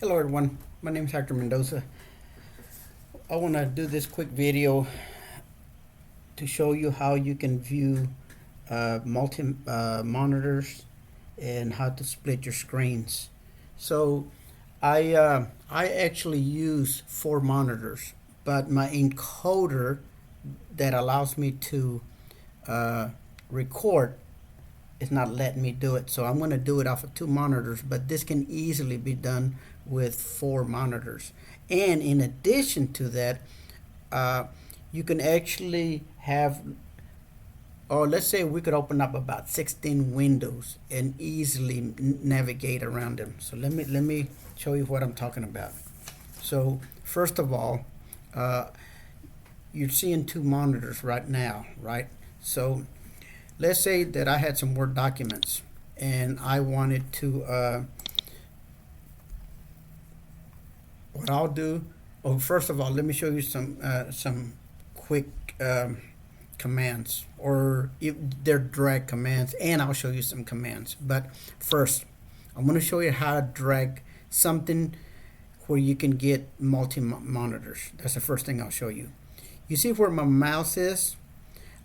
Hello everyone, my name is Hector Mendoza. I want to do this quick video to show you how you can view multi monitors and how to split your screens. So I actually use 4 monitors, but my encoder that allows me to record is not letting me do it. So I'm going to do it off of 2 monitors, but this can easily be done with 4 monitors. And in addition to that, you can actually have, or let's say we could open up about 16 windows and easily navigate around them. So let me show you what I'm talking about. So first of all, you're seeing 2 monitors right now, right? So let's say that I had some Word documents and I wanted to, what I'll do, oh, first of all, let me show you some quick commands, or if they're drag commands, and I'll show you some commands. But first, I'm going to show you how to drag something where you can get multi-monitors. That's the first thing I'll show you. You see where my mouse is?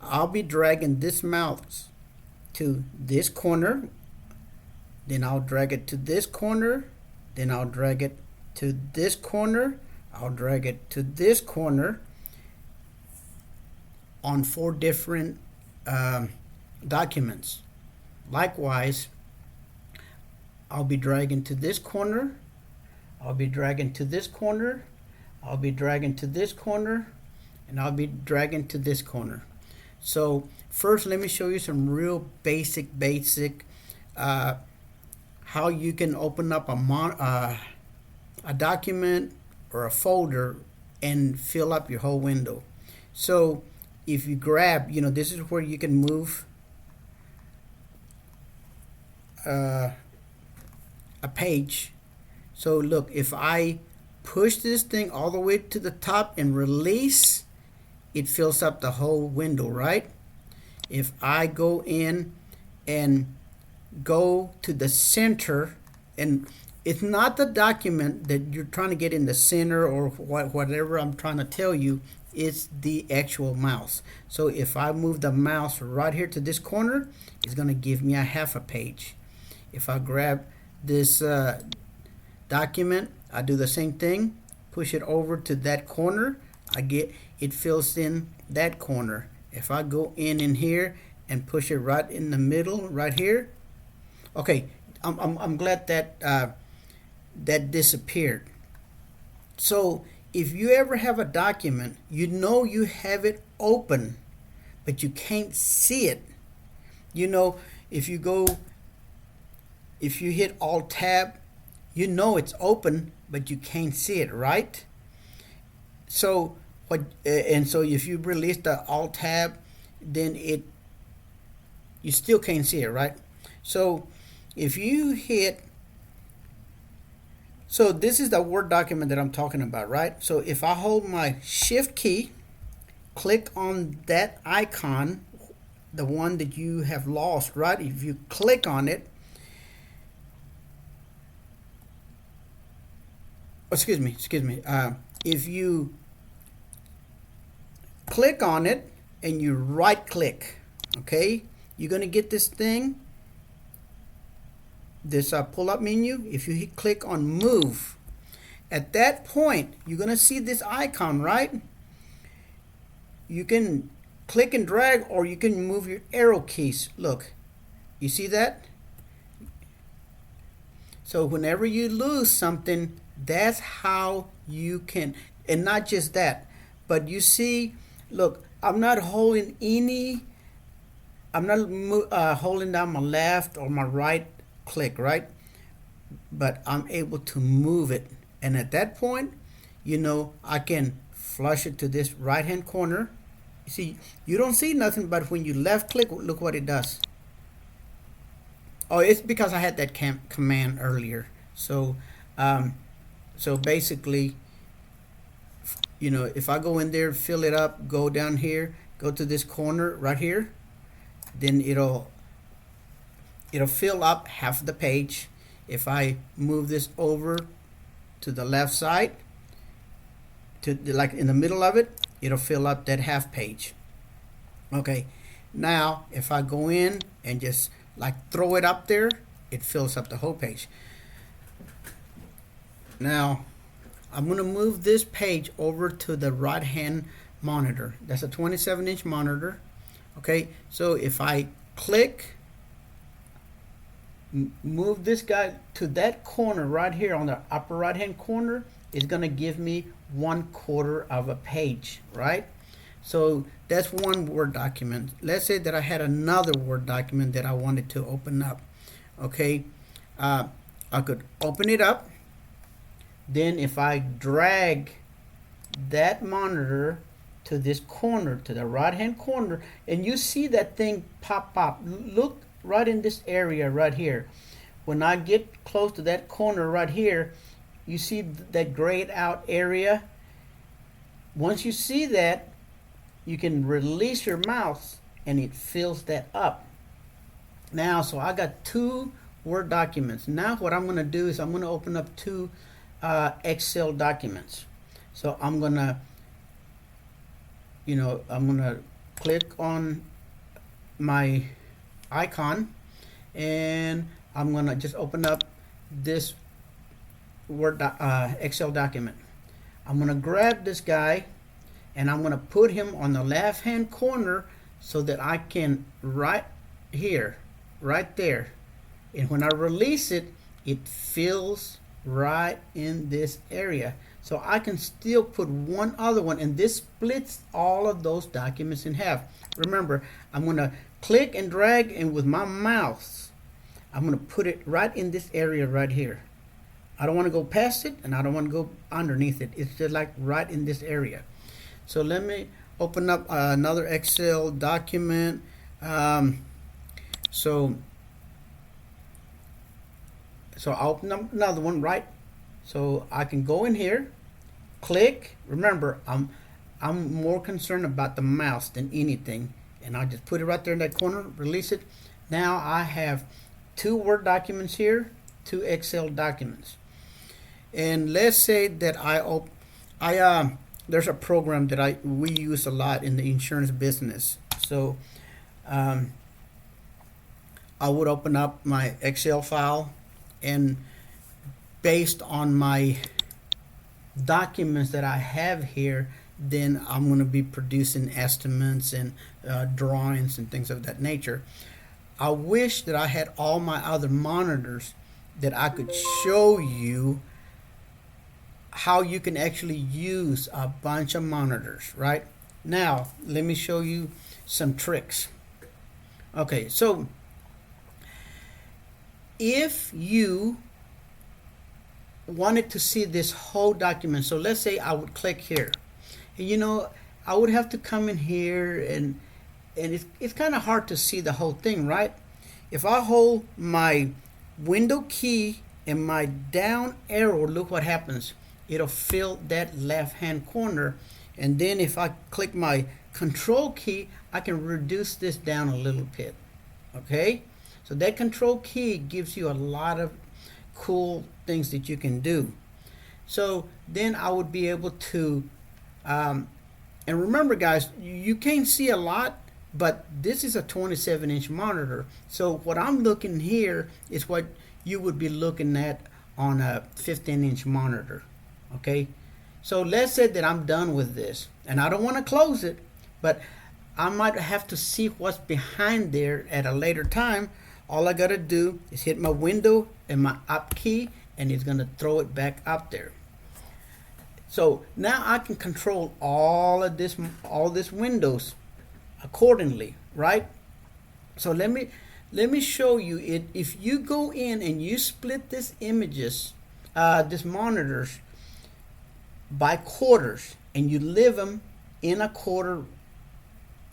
I'll be dragging this mouse to this corner, then I'll drag it to this corner, then I'll drag it to this corner, I'll drag it to this corner on 4 different documents. Likewise, I'll be dragging to this corner, I'll be dragging to this corner, I'll be dragging to this corner, and I'll be dragging to this corner. So first, let me show you some real basic how you can open up a document or a folder and fill up your whole window. So if you grab, this is where you can move a page. So look, if I push this thing all the way to the top and release, it fills up the whole window, right? If I go in and go to the center, and it's not the document that you're trying to get in the center or whatever I'm trying to tell you, it's the actual mouse. So if I move the mouse right here to this corner, it's going to give me a half a page. If I grab this document, I do the same thing, push it over to that corner, it fills in that corner. If I go in here and push it right in the middle, right here, okay, I'm glad that that disappeared. So if you ever have a document, you have it open, but you can't see it. If you hit Alt Tab, it's open, but you can't see it, right? So so if you release the Alt Tab, then you still can't see it, right? So if you hit, so this is the Word document that I'm talking about, right? So if I hold my Shift key, click on that icon, the one that you have lost, right? If you click on it, excuse me, if you click on it and you right click, okay, you're going to get this thing, this pull-up menu. If you click on move, at that point you're going to see this icon, right? You can click and drag, or you can move your arrow keys. Look, you see that? So whenever you lose something, that's how you can. And not just that, but you see, look, I'm not holding holding down my left or my right click, right? But I'm able to move it, and at that point, I can flush it to this right hand corner. You see, you don't see nothing, but when you left click, look what it does. Oh, it's because I had that command earlier. So so basically, if I go in there, fill it up, go down here, go to this corner right here, then it'll fill up half the page. If I move this over to the left side, to like in the middle of it, it'll fill up that half page. Okay, now if I go in and just like throw it up there, it fills up the whole page. Now I'm going to move this page over to the right hand monitor. That's a 27-inch monitor. Okay, so if I click, move this guy to that corner right here on the upper right hand corner, it's going to give me 1/4 of a page, right? So that's one Word document. Let's say that I had another Word document that I wanted to open up. Okay, I could open it up. Then if I drag that monitor to this corner, to the right hand corner, and you see that thing pop up, look right in this area right here. When I get close to that corner right here, you see that grayed out area. Once you see that, you can release your mouse and it fills that up. Now, so I got 2 Word documents. Now what I'm going to do is I'm going to open up 2 Excel documents. So I'm going to, I'm going to click on my icon and I'm going to just open up this Word Excel document. I'm going to grab this guy and I'm going to put him on the left hand corner so that I can right here, right there. And when I release it, it fills right in this area. So I can still put one other one, and this splits all of those documents in half. Remember, I'm going to click and drag, and with my mouse, I'm going to put it right in this area right here. I don't want to go past it, and I don't want to go underneath it. It's just like right in this area. So let me open up another Excel document. So I'll open up another one, right? So I can go in here, click. Remember, I'm more concerned about the mouse than anything, and I just put it right there in that corner, release it. Now I have 2 Word documents here, 2 Excel documents. And let's say that there's a program that we use a lot in the insurance business. So I would open up my Excel file, and based on my documents that I have here, then I'm going to be producing estimates and drawings and things of that nature. I wish that I had all my other monitors that I could show you how you can actually use a bunch of monitors. Right now, let me show you some tricks. Okay, so if you wanted to see this whole document, so let's say I would click here, and I would have to come in here, and it's kind of hard to see the whole thing, right? If I hold my window key and my down arrow, look what happens. It'll fill that left hand corner, and then if I click my control key, I can reduce this down a little bit. Okay, so that control key gives you a lot of cool things that you can do. So then I would be able to and remember, guys, you can't see a lot, but this is a 27-inch monitor. So what I'm looking here is what you would be looking at on a 15-inch monitor. Okay, so let's say that I'm done with this and I don't want to close it, but I might have to see what's behind there at a later time. All I got to do is hit my window and my up key, and it's going to throw it back up there. So now I can control all this windows accordingly, right? So let me show you it. If you go in and you split this monitors by quarters, and you leave them in a quarter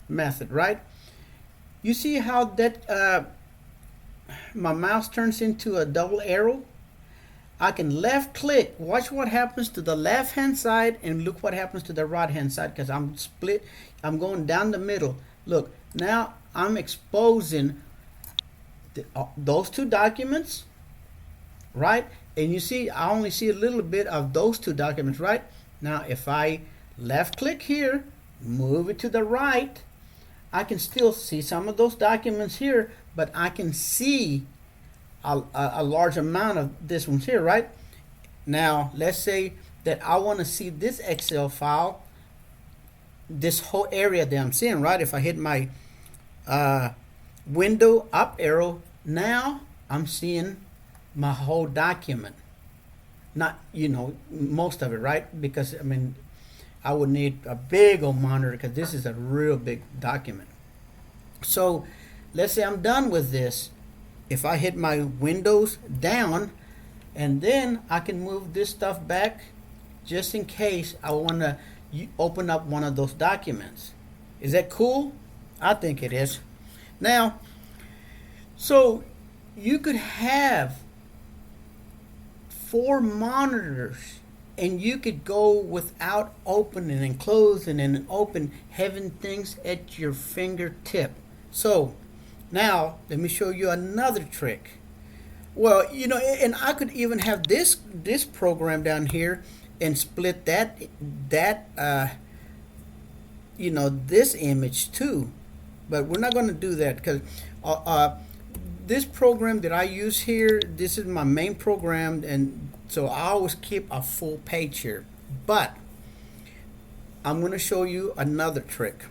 method, right? You see how that my mouse turns into a double arrow? I can left click, watch what happens to the left hand side, and look what happens to the right hand side, because I'm going down the middle. Look, now I'm exposing those 2 documents, right? And you see, I only see a little bit of those two documents, right? Now, if I left click here, move it to the right, I can still see some of those documents here, but I can see a large amount of this ones here, right? Now, let's say that I want to see this Excel file, this whole area that I'm seeing, right? If I hit my window up arrow, now I'm seeing my whole document. Not, most of it, right? Because, I mean, I would need a big old monitor because this is a real big document. So let's say I'm done with this. If I hit my windows down, and then I can move this stuff back just in case I want to open up one of those documents. Is that cool? I think it is. Now, so you could have 4 monitors and you could go without opening and closing and open, having things at your fingertip. So now let me show you another trick. Well, and I could even have this program down here and split that this image too, but we're not going to do that because this program that I use here, this is my main program, and so I always keep a full page here. But I'm going to show you another trick.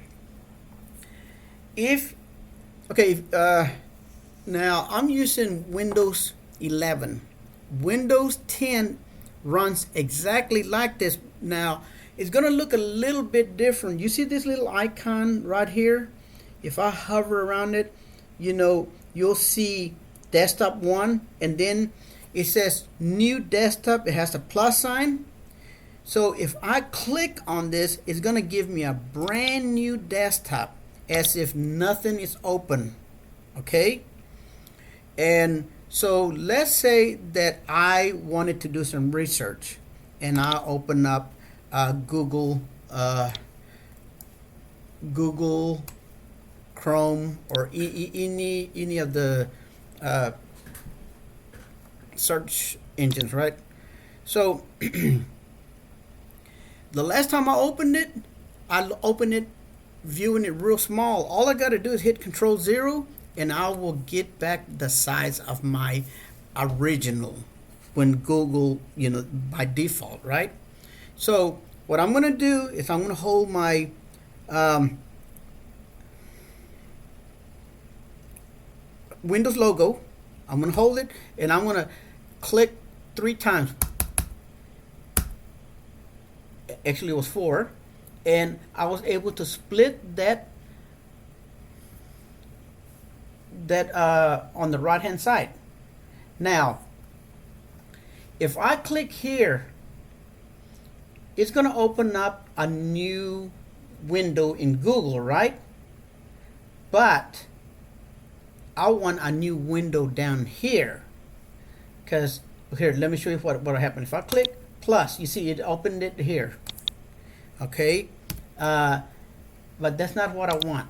Now I'm using Windows 11. Windows 10 runs exactly like this. Now it's going to look a little bit different. You see this little icon right here? If I hover around it, you'll see desktop 1, and then it says new desktop. It has a plus sign. So if I click on this, it's going to give me a brand new desktop as if nothing is open. Okay? And so let's say that I wanted to do some research and I open up Google Chrome or any of the search engines, right? So the last time I opened it, viewing it real small. All I got to do is hit Control 0 and I will get back the size of my original when Google, by default, right? So what I'm going to do is I'm going to hold my Windows logo. I'm going to hold it and I'm going to click 3 times. Actually, it was 4. And I was able to split that on the right hand side. Now if I click here, it's going to open up a new window in Google, right? But I want a new window down here, because here, let me show you what happened. If I click plus, you see it opened it here. Okay, but that's not what I want.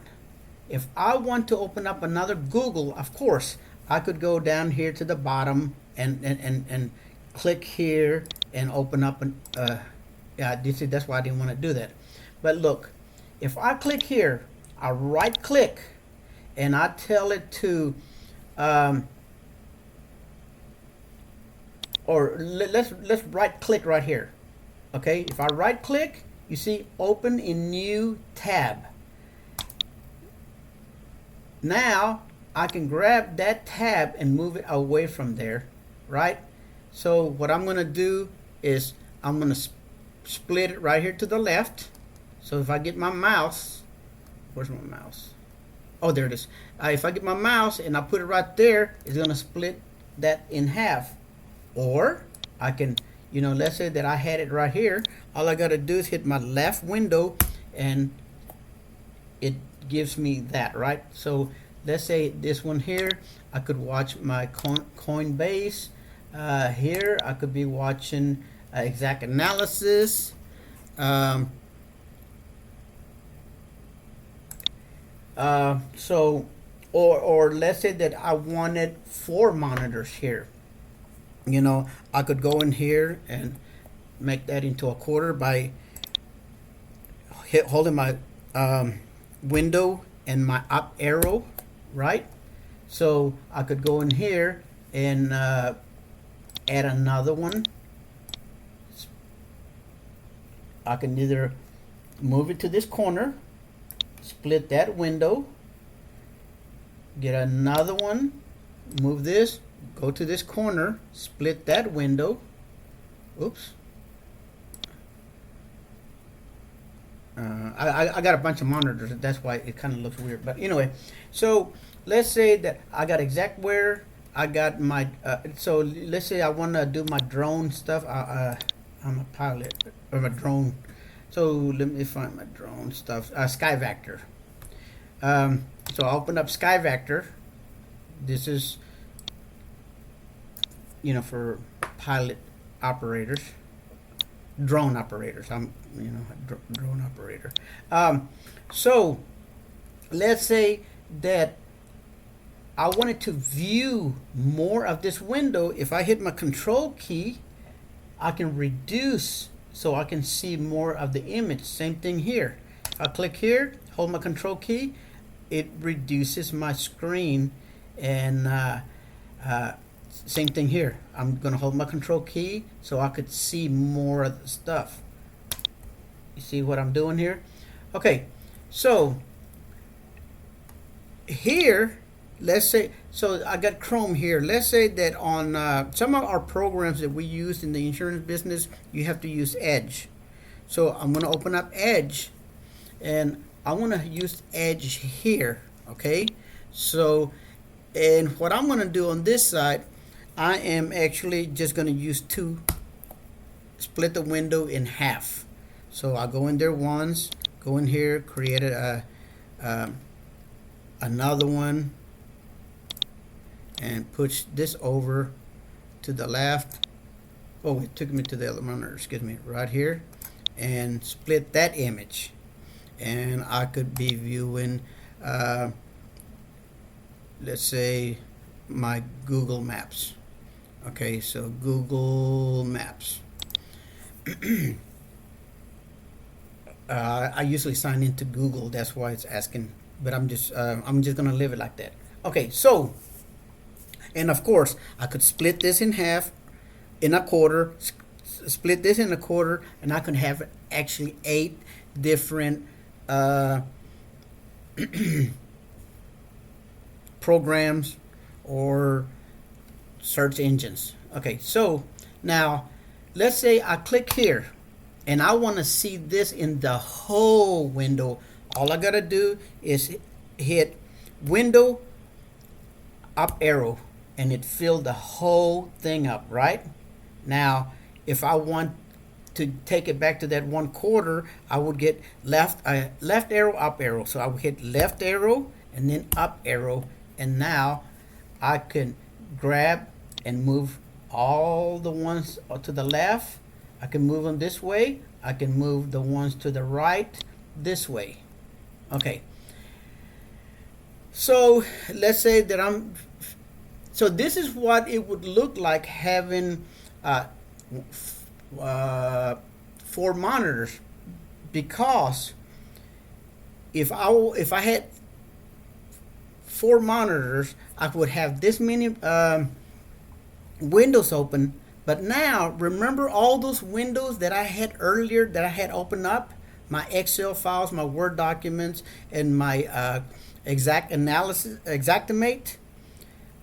If I want to open up another Google, of course, I could go down here to the bottom and click here and open up an you see, that's why I didn't want to do that. But look, if I click here, I right click and I tell it to or let's right click right here. Okay, if I right click, you see open in new tab. Now I can grab that tab and move it away from there, right? So what I'm going to do is I'm going to split it right here to the left. So if I get my mouse, where's my mouse? Oh, there it is. If I get my mouse and I put it right there, it's going to split that in half. Or I can, let's say that I had it right here. All I got to do is hit my left window and it gives me that, right? So let's say this one here, I could watch my Coinbase. Here I could be watching exact analysis. So or let's say that I wanted 4 monitors here. You know, I could go in here and make that into a quarter by holding my window and my up arrow, right? So I could go in here and add another one. I can either move it to this corner, split that window, get another one, move this, go to this corner, split that window. Oops. I got a bunch of monitors. That's why it kind of looks weird. But anyway, so let's say that I got exactware. I got my. So let's say I want to do my drone stuff. I'm a pilot of a drone. So let me find my drone stuff. SkyVector. So I open up SkyVector. This is, you know, for pilot operators, drone operators. I'm, you know, a drone operator. So let's say that I wanted to view more of this window. If I hit my control key, I can reduce so I can see more of the image. Same thing here. I click here, hold my control key, it reduces my screen. And same thing here. I'm gonna hold my control key so I could see more of the stuff. You see what I'm doing here? Okay, so here, let's say, so I got Chrome here. Let's say that on some of our programs that we use in the insurance business, you have to use Edge. So I'm going to open up Edge, and I want to use Edge here, okay? So, and what I'm going to do on this side, I am actually just going to use split the window in half. So I'll go in there once, go in here, create another one, and push this over to the left. Oh, it took me to the other monitor, excuse me, right here, and split that image. And I could be viewing, let's say, my Google Maps. Okay, so Google Maps. I usually sign into Google, that's why it's asking, but I'm just gonna leave it like that. Okay, so, and of course I could split this in half, in a quarter, split this in a quarter, and I could have actually 8 different programs or search engines. Okay, so now let's say I click here and I want to see this in the whole window. All I gotta do is hit window up arrow and it filled the whole thing up, right? Now if I want to take it back to that 1/4, I would get left arrow, up arrow. So I would hit left arrow and then up arrow, and now I can grab and move all the ones to the left. I can move them this way. I can move the ones to the right this way. Okay. So let's say that so this is what it would look like having 4 monitors, because if I had 4 monitors, I would have this many windows open. But now remember all those windows that I had earlier that I had opened up, my Excel files, my Word documents, and my Xactimate.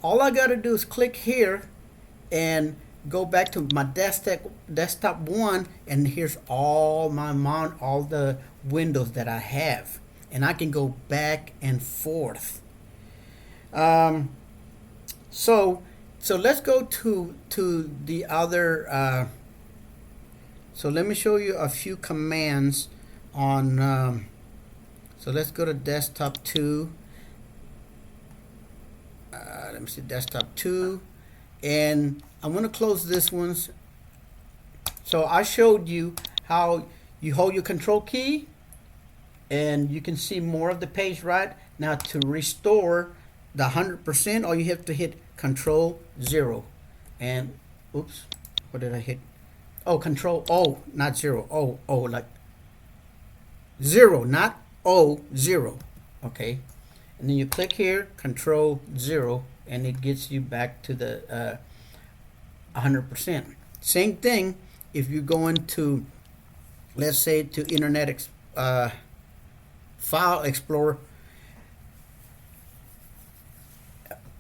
All I got to do is click here and go back to my desktop 1, and here's all all the windows that I have, and I can go back and forth. So let's go to the other. So let me show you a few commands on. So let's go to desktop 2. Let me see, desktop 2, and I'm going to close this one. So I showed you how you hold your control key and you can see more of the page, right? Now to restore the 100%, all you have to hit control 0, and Oops, what did I hit? Oh, control O, not zero. O, like zero, not O, zero. Okay, and then you click here, control 0, and it gets you back to the 100%. Same thing if you go into, let's say, to File Explorer.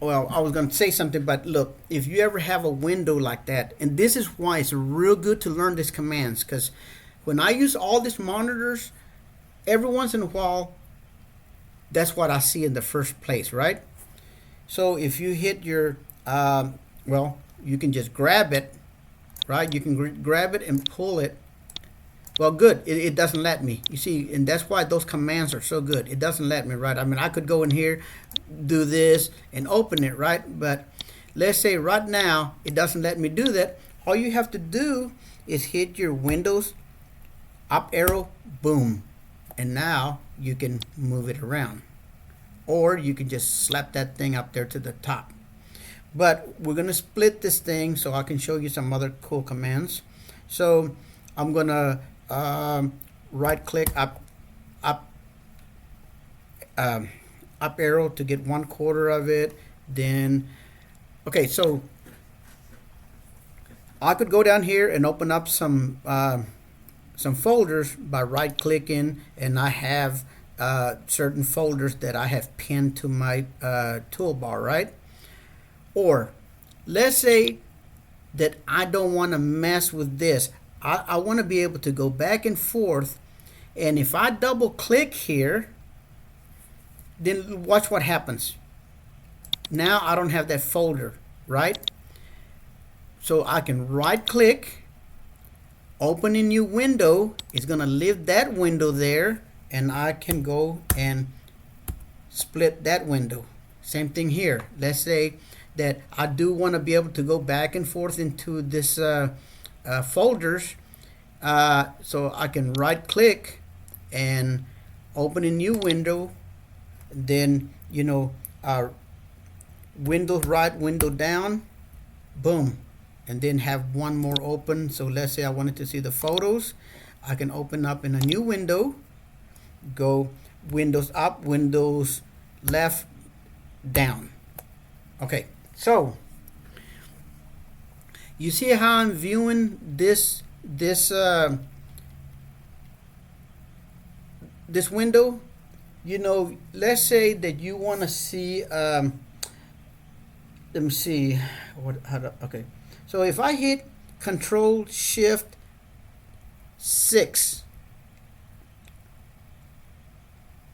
Well, I was going to say something, but look, if you ever have a window like that, and this is why it's real good to learn these commands, because when I use all these monitors, every once in a while, that's what I see in the first place, right? So if you hit your, well, you can just grab it, right? You can grab it and pull it. Well, good. It doesn't let me. You see, and that's why those commands are so good. It doesn't let me, right? I mean, I could go in here, do this, and open it, right? But let's say right now, it doesn't let me do that. All you have to do is hit your Windows up arrow, boom. And now you can move it around. Or you can just slap that thing up there to the top. But we're going to split this thing so I can show you some other cool commands. So I'm going to right click up arrow to get 1/4 of it. Then, okay, so I could go down here and open up some folders by right clicking, and I have certain folders that I have pinned to my toolbar, right? Or let's say that I don't want to mess with this. I want to be able to go back and forth, and if I double click here, then watch what happens. Now I don't have that folder, right? So I can right click, open a new window. It's going to leave that window there, and I can go and split that window. Same thing here. Let's say that I do want to be able to go back and forth into this folders, so I can right click and open a new window, then window right, window down, boom, and then have one more open. So let's say I wanted to see the photos. I can open up in a new window, go Windows up, Windows left, down. Okay, so you see how I'm viewing this window? Let's say that you want to see. Let me see. Okay, so if I hit Control Shift 6,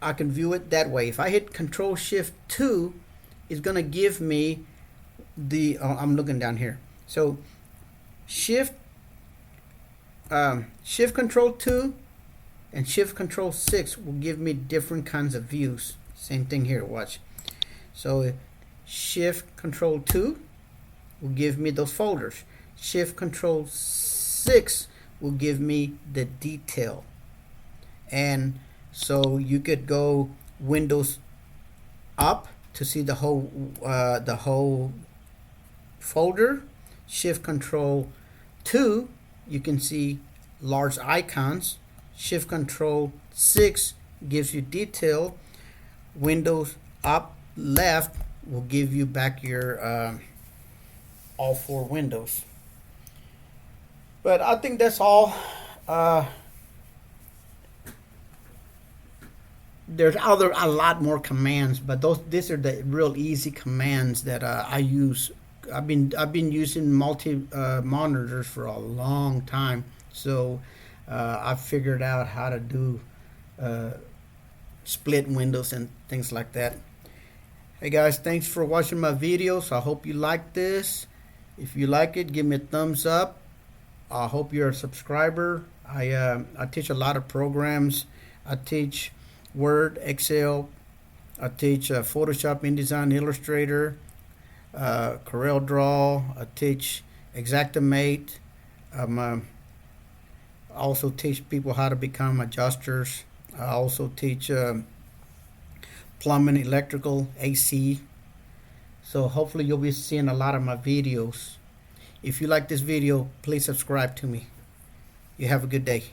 I can view it that way. If I hit Control Shift 2, it's gonna give me the. I'm looking down here. So Shift Control 2 and Shift Control 6 will give me different kinds of views. Same thing here. Watch. So Shift Control 2 will give me those folders. Shift Control 6 will give me the detail. And so you could go Windows up to see the whole folder. Shift Control 2, you can see large icons. Shift Control 6 gives you detail. Windows up left will give you back your all 4 windows. But I think that's all. There's a lot more commands, but these are the real easy commands that I use. I've been using monitors for a long time, so I figured out how to do split windows and things like that. Hey guys, thanks for watching my videos. I hope you like this. If you like it, give me a thumbs up. I hope you're a subscriber. I teach a lot of programs. I teach Word, Excel. I teach Photoshop, InDesign, Illustrator, Corel Draw. I teach Xactimate. I also teach people how to become adjusters. I also teach plumbing, electrical, AC. So hopefully you'll be seeing a lot of my videos. If you like this video, please subscribe to me. You have a good day.